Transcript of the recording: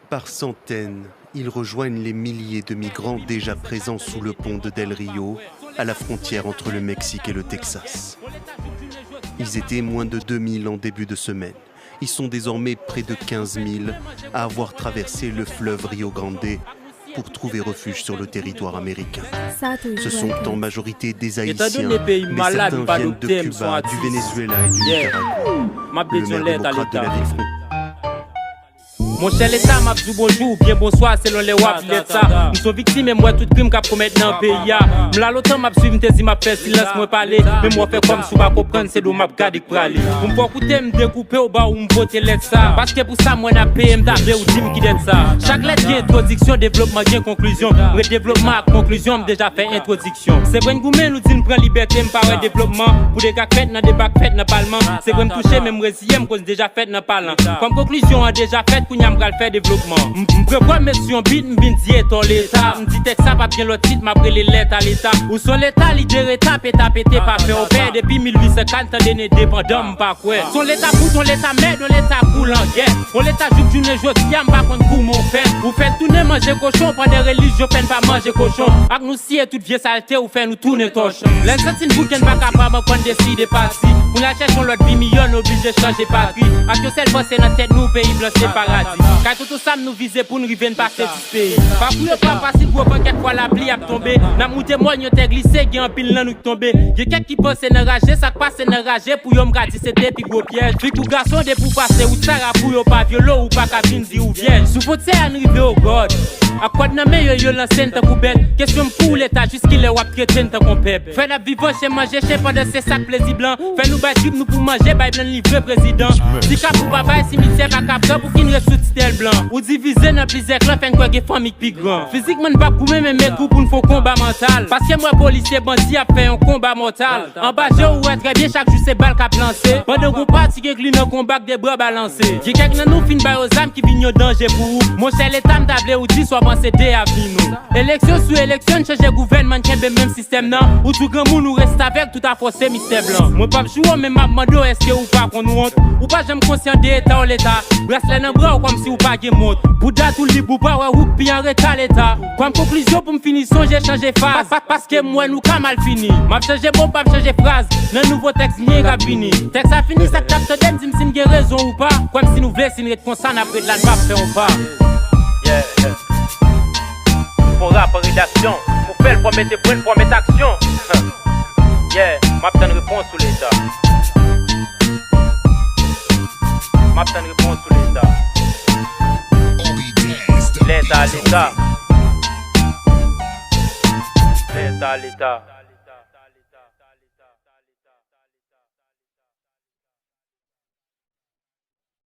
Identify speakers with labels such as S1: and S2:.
S1: Par centaines, ils rejoignent les milliers de migrants déjà présents sous le pont de Del Rio, à la frontière entre le Mexique et le Texas. Ils étaient moins de 2000 en début de semaine. Ils sont désormais près de 15 000 à avoir traversé le fleuve Rio Grande pour trouver refuge sur le territoire américain. Ce sont en majorité des Haïtiens, mais certains viennent de Cuba, du Venezuela et du Nicaragua. Le maire démocrate de la ville frontière.
S2: Mon cher l'État m'a dit bonjour, bien bonsoir selon les wap l'État. Nous sommes victimes et moi tout crime qu'a commettre dans le pays. M'la l'autant m'a suivi m'te dit m'a fait silence moi parler, mais moi fait comme si pas comprendre c'est d'où m'a garder pour aller. Vous m'pas écouter me découper au bas ou me voter l'être ça. Parce que pour ça moi n'a payé m'taper ou dire qui d'être ça. Chaque lettre qui introduction, développement qui conclusion. Le développement à conclusion m'a déjà fait introduction. C'est vrai que nous dit nous prend liberté m'parler développement pour des gars fait dans des bacs fait dans parlement. C'est vrai me toucher même résilier cause déjà fait dans parlant. Comme conclusion a déjà fait pour m'gal faire développement. M'prépare mission bit m'bindi ton l'état. M'dit texte ça pas bien l'autre titre m'après les lettres à l'état. Ou son l'état lidéré tape et pété pas fait au père depuis 1850 ans d'indépendant pas quoi. Son l'état pour ton l'état merde, l'état coule en guerre. On l'état joue d'une jodi a pas contre coup mon fait. Ou fait tourner manger cochon pas des religions peine pas manger cochon. Ak nous si toute vieille saleté ou fait nous tourner torche. L'insentine bouquin pas capable qu'on décide parti. Pour la chercher l'autre 8 millions obligé changer patrie. Ak yo seul penser dans tête nous pays blanc c'est paradis. Car tout ça nous viser pour nous river pas faire du pays. Pas pour pas facile pour pas quelques fois la pluie a tombé. N'a mouté moi yo t'es glissé qui en pile là nous tomber. Y'a quelqu'un qui pense enrager ça passe enrager pour yo m'gadi c'était puis gros piège. Puis tout garçon de pour passer ou ça pour yo pas violon ou pas cabine di ou vierge. Sous faut c'est arriver au god. A quoi de me yo l'ancien ta poubelle. Question pour l'état jusqu'il est wap chrétien ta compèbe. Fait la vivant chez manger chez pendant ces sacs plaisir blanc. Fait nous battre nous pour manger bail blanc livre président. Si cap pour papa cimetière pas cap pour qu'il reste sous blanc. Ou diviser dans plusieurs clans fait quoi que famille plus grand. Physiquement pas pour même mes coups pour nous faut combat mental. Parce que moi policier bandit a fait un combat mortal. En bas je ou très bien chaque jour c'est balle qu'a lancé. Pendant qu'on parti que clean un combat des bras balancés. J'ai quelqu'un nous fin bail aux âmes qui vignent danger pour vous. Mon cher l'état m'table ou dit soit penser dé à nous. Élection sous élection changer gouvernement qui même système non. Ou tout grand monde nous reste avec tout à forcer mystère blanc. Moi pas jouer mais m'a demandé est-ce que ou pas qu'on nous honte. Ou pas j'aime conscient d'état ou l'état. Bracelet dans bras comme si ou pas qui monte. Bouddha tout libre ou pas ou puis en retard l'état. Comme conclusion pour me finir j'ai changé phase. Parce que moi nous ka mal fini. M'a changé bon pas changer phrase. Dans nouveau texte mien qu'a fini. Texte a fini ça capte dem si m'sin gen raison ou pas. Comme si nous voulons si nous être constant après de la map fait ou pas.
S3: Yeah. Pour rap en rédaction. Pour faire le premier point pour mettre action. Yeah, m'a une réponse sous l'état. M'a une réponse sous l'état. L'état. L'état.